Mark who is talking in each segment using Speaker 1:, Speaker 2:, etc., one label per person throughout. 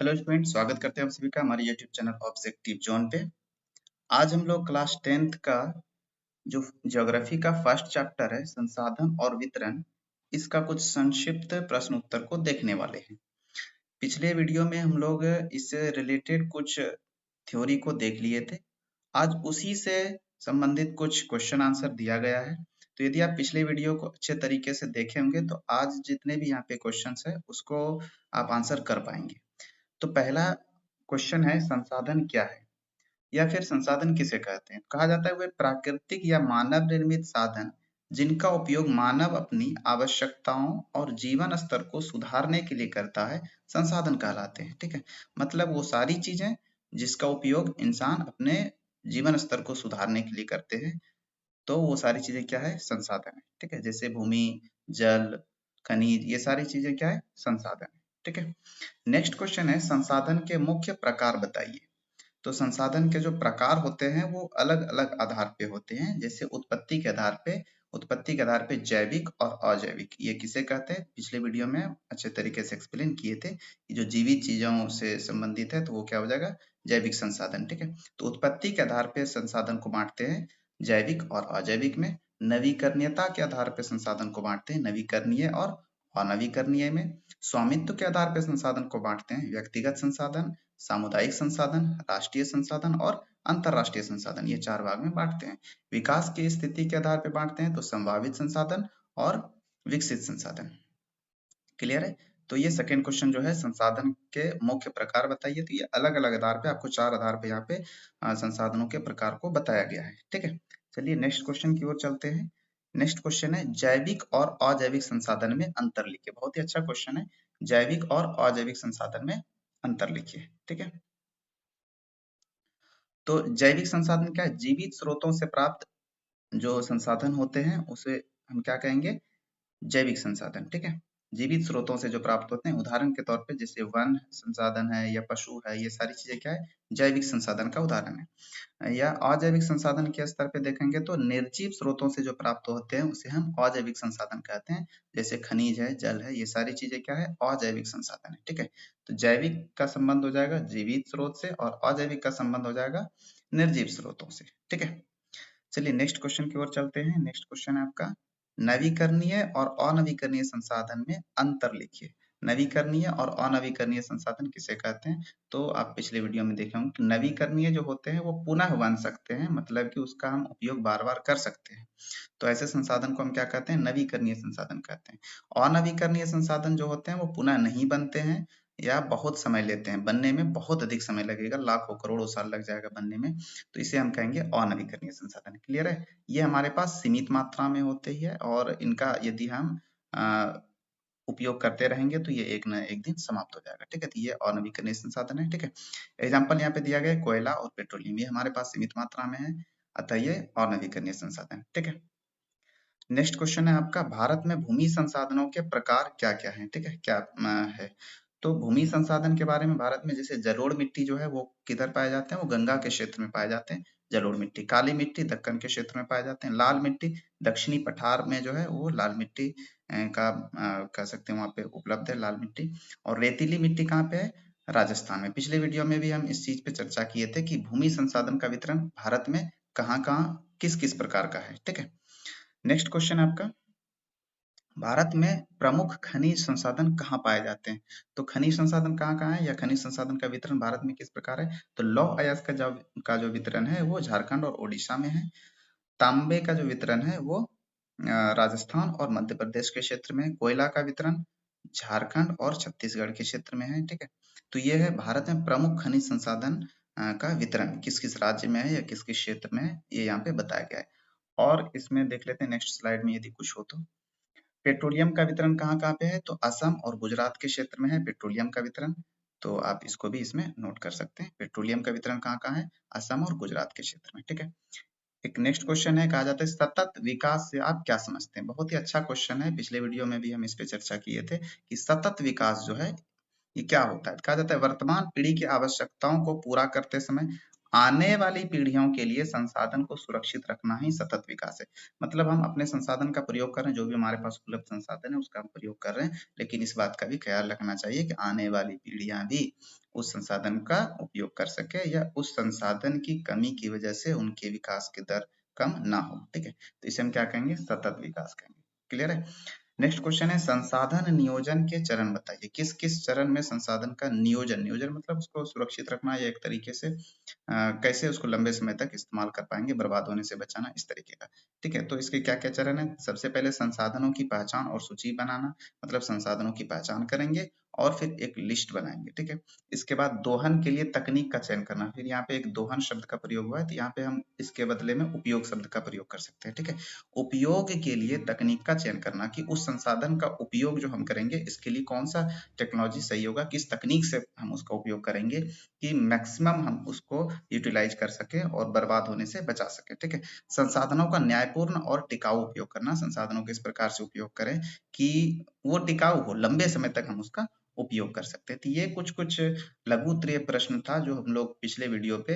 Speaker 1: Hello student, स्वागत करते हैं आप सभी का हमारे यूट्यूब चैनल ऑब्जेक्टिव जोन पे। आज हम लोग क्लास 10th का जो ज्योग्राफी का फर्स्ट चैप्टर है संसाधन और वितरण, इसका कुछ संक्षिप्त प्रश्न उत्तर को देखने वाले हैं। पिछले वीडियो में हम लोग इससे रिलेटेड कुछ थ्योरी को देख लिए थे। आज उसी से संबंधित कुछ क्वेश्चन आंसर दिया गया है। तो यदि आप पिछले वीडियो को अच्छे तरीके से देखे होंगे तो आज जितने भी यहाँ पे क्वेश्चंस है उसको आप आंसर कर पाएंगे। तो पहला क्वेश्चन है, संसाधन क्या है या फिर संसाधन किसे कहते हैं? कहा जाता है वे प्राकृतिक या मानव निर्मित साधन जिनका उपयोग मानव अपनी आवश्यकताओं और जीवन स्तर को सुधारने के लिए करता है, संसाधन कहलाते हैं। ठीक है, मतलब वो सारी चीजें जिसका उपयोग इंसान अपने जीवन स्तर को सुधारने के लिए करते हैं, तो वो सारी चीजें क्या है? संसाधन है। ठीक है, जैसे भूमि, जल, खनिज, ये सारी चीजें क्या है? संसाधन है। ठीक है, नेक्स्ट क्वेश्चन है, संसाधन के मुख्य प्रकार बताइए। तो संसाधन के जो प्रकार होते हैं वो अलग अलग आधार पे होते हैं। जैसे उत्पत्ति के आधार पे जैविक और अजैविक, ये किसे कहते हैं? पिछले वीडियो में अच्छे तरीके से एक्सप्लेन किए थे कि जो जीवित चीजों से संबंधित है तो वो क्या हो जाएगा? जैविक संसाधन। ठीक है, तो उत्पत्ति के आधार पे संसाधन को बांटते हैं जैविक और अजैविक में। नवीकरणीयता के आधार पे संसाधन को बांटते हैं नवीकरणीय और अनवीकरणीय में। स्वामित्व के आधार पे संसाधन को बांटते हैं व्यक्तिगत संसाधन, सामुदायिक संसाधन, राष्ट्रीय संसाधन और अंतरराष्ट्रीय संसाधन, ये 4 भाग में बांटते हैं। विकास की स्थिति के आधार पे बांटते हैं तो संभावित संसाधन और विकसित संसाधन। क्लियर है? तो ये सेकंड क्वेश्चन जो है, संसाधन के मुख्य प्रकार बताइए। तो ये अलग अलग आधार पे आपको 4 आधार पे यहाँ पे संसाधनों के प्रकार को बताया गया है। ठीक है, चलिए नेक्स्ट क्वेश्चन की ओर चलते हैं। नेक्स्ट क्वेश्चन है, जैविक और अजैविक संसाधन में अंतर लिखिए। बहुत ही अच्छा क्वेश्चन है, जैविक और अजैविक संसाधन में अंतर लिखिए। ठीक है, तो जैविक संसाधन क्या है? जीवित स्रोतों से प्राप्त जो संसाधन होते हैं उसे हम क्या कहेंगे? जैविक संसाधन। ठीक है, जीवित स्रोतों से जो प्राप्त होते हैं, उदाहरण के तौर पे जैसे वन संसाधन है या पशु है, ये सारी चीजें क्या है? जैविक संसाधन का उदाहरण है। या अजैविक संसाधन के स्तर पे देखेंगे तो निर्जीव स्रोतों से जो प्राप्त होते हैं उसे हम अजैविक संसाधन कहते हैं। जैसे खनिज है, जल है, ये सारी चीजें क्या है? अजैविक संसाधन है। ठीक है, तो जैविक का संबंध हो जाएगा जीवित स्रोत से और अजैविक का संबंध हो जाएगा निर्जीव स्रोतों से। ठीक है, चलिए नेक्स्ट क्वेश्चन की ओर चलते हैं। नेक्स्ट क्वेश्चन है आपका, नवीकरणीय और अनवीकरणीय संसाधन में अंतर लिखिए। नवीकरणीय और अनवीकरणीय संसाधन किसे कहते हैं? तो आप पिछले वीडियो में देखे होंगे कि नवीकरणीय जो होते हैं वो पुनः बन सकते हैं, मतलब कि उसका हम उपयोग बार बार कर सकते हैं। तो ऐसे संसाधन को हम क्या कहते हैं? नवीकरणीय संसाधन कहते हैं। अनवीकरणीय संसाधन जो होते हैं वो पुनः नहीं बनते हैं या बहुत समय लेते हैं बनने में, बहुत अधिक समय लगेगा, लाखों करोड़ों साल लग जाएगा बनने में, तो इसे हम कहेंगे अनवीकरणीय संसाधन। क्लियर है? ये हमारे पास सीमित मात्रा में होते ही है और इनका यदि हम उपयोग करते रहेंगे तो ये एक न एक दिन समाप्त हो जाएगा। ठीक है, तो ये अनवीकरणीय संसाधन है। ठीक है, एग्जाम्पल यहाँ पे दिया गया है कोयला और पेट्रोलियम, ये हमारे पास सीमित मात्रा में है, अतः ये अनवीकरणीय संसाधन। ठीक है, नेक्स्ट क्वेश्चन है आपका, भारत में भूमि संसाधनों के प्रकार क्या क्या हैं? ठीक है, क्या है? तो भूमि संसाधन के बारे में, भारत में जैसे जलोढ़ मिट्टी जो है वो किधर पाए जाते हैं? वो गंगा के क्षेत्र में पाए जाते हैं जलोढ़ मिट्टी। काली मिट्टी दक्कन के क्षेत्र में पाए जाते हैं। लाल मिट्टी दक्षिणी पठार में जो है वो लाल मिट्टी का कह सकते हैं वहां पे उपलब्ध है लाल मिट्टी। और रेतीली मिट्टी कहाँ पे है? राजस्थान में। पिछले वीडियो में भी हम इस चीज पे चर्चा किए थे कि भूमि संसाधन का वितरण भारत में कहाँ कहाँ किस किस प्रकार का है। ठीक है, नेक्स्ट क्वेश्चन आपका, भारत में प्रमुख खनिज संसाधन कहाँ पाए जाते हैं? तो खनिज संसाधन कहाँ कहाँ है या खनिज संसाधन का वितरण भारत में किस प्रकार है? तो लौह अयस्क का जो वितरण है वो झारखंड और ओडिशा में है। तांबे का जो वितरण है वो राजस्थान और मध्य प्रदेश के क्षेत्र में है। कोयला का वितरण झारखंड और छत्तीसगढ़ के क्षेत्र में है। ठीक है, तो ये है भारत में प्रमुख खनिज संसाधन का वितरण किस किस राज्य में है या किस किस क्षेत्र में है, ये यहाँ पे बताया गया है। और इसमें देख लेते हैं नेक्स्ट स्लाइड में यदि कुछ हो तो, पेट्रोलियम का वितरण कहाँ कहाँ पे है? तो असम और गुजरात के क्षेत्र में है पेट्रोलियम का वितरण। तो आप इसको भी इसमें नोट कर सकते हैं, पेट्रोलियम का वितरण कहाँ कहाँ है? असम और गुजरात के क्षेत्र में। ठीक है, एक नेक्स्ट क्वेश्चन है, कहा जाता है सतत विकास से आप क्या समझते हैं? बहुत ही अच्छा क्वेश्चन है, पिछले वीडियो में भी हम इस पे चर्चा किए थे कि सतत विकास जो है ये क्या होता है। कहा जाता है वर्तमान पीढ़ी की आवश्यकताओं को पूरा करते समय आने वाली पीढ़ियों के लिए संसाधन को सुरक्षित रखना ही सतत विकास है। मतलब हम अपने संसाधन का प्रयोग कर रहे हैं, जो भी हमारे पास उपलब्ध संसाधन है उसका हम प्रयोग कर रहे हैं, लेकिन इस बात का भी ख्याल रखना चाहिए कि आने वाली पीढ़ियां भी उस संसाधन का उपयोग कर सके या उस संसाधन की कमी की वजह से उनके विकास की दर कम ना हो। ठीक है, तो इसे हम क्या कहेंगे, सतत विकास कहेंगे। क्लियर है। नेक्स्ट क्वेश्चन है संसाधन नियोजन के चरण बताइए। किस किस चरण में संसाधन का नियोजन, नियोजन मतलब उसको सुरक्षित रखना या एक तरीके से कैसे उसको लंबे समय तक इस्तेमाल कर पाएंगे, बर्बाद होने से बचाना, इस तरीके का। ठीक है, तो इसके क्या क्या चरण है। सबसे पहले संसाधनों की पहचान और सूची बनाना, मतलब संसाधनों की पहचान करेंगे और फिर एक लिस्ट बनाएंगे। ठीक है, इसके बाद दोहन के लिए तकनीक का चयन करना। फिर यहाँ पे एक दोहन शब्द का प्रयोग हुआ है, तो यहाँ पे हम इसके बदले में उपयोग शब्द का प्रयोग कर सकते हैं। ठीक है, उपयोग के लिए तकनीक का चयन करना कि उस संसाधन का उपयोग जो हम करेंगे इसके लिए कौन सा टेक्नोलॉजी सही होगा, किस तकनीक से हम उसका उपयोग करेंगे कि मैक्सिमम हम उसको यूटिलाइज कर सके और बर्बाद होने से बचा सके। ठीक है, संसाधनों का न्यायपूर्ण और टिकाऊ उपयोग करना, संसाधनों को इस प्रकार से उपयोग करें कि वो टिकाऊ हो, लंबे समय तक हम उसका उपयोग कर सकते हैं। तो ये कुछ कुछ लघु उत्तरीय प्रश्न था जो हम लोग पिछले वीडियो पे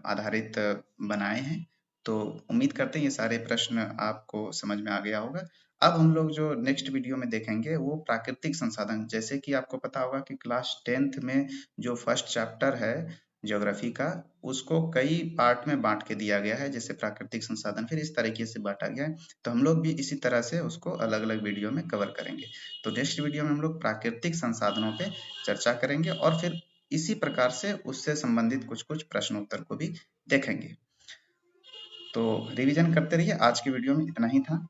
Speaker 1: आधारित बनाए हैं। तो उम्मीद करते हैं ये सारे प्रश्न आपको समझ में आ गया होगा। अब हम लोग जो नेक्स्ट वीडियो में देखेंगे वो प्राकृतिक संसाधन। जैसे कि आपको पता होगा कि क्लास 10th में जो फर्स्ट चैप्टर है ज्योग्राफी का, उसको कई पार्ट में बांट के दिया गया है, जैसे प्राकृतिक संसाधन फिर इस तरीके से बांटा गया है। तो हम लोग भी इसी तरह से उसको अलग अलग वीडियो में कवर करेंगे। तो नेक्स्ट वीडियो में हम लोग प्राकृतिक संसाधनों पे चर्चा करेंगे और फिर इसी प्रकार से उससे संबंधित कुछ कुछ प्रश्न उत्तर को भी देखेंगे। तो रिवीजन करते रहिए। आज की वीडियो में इतना ही था।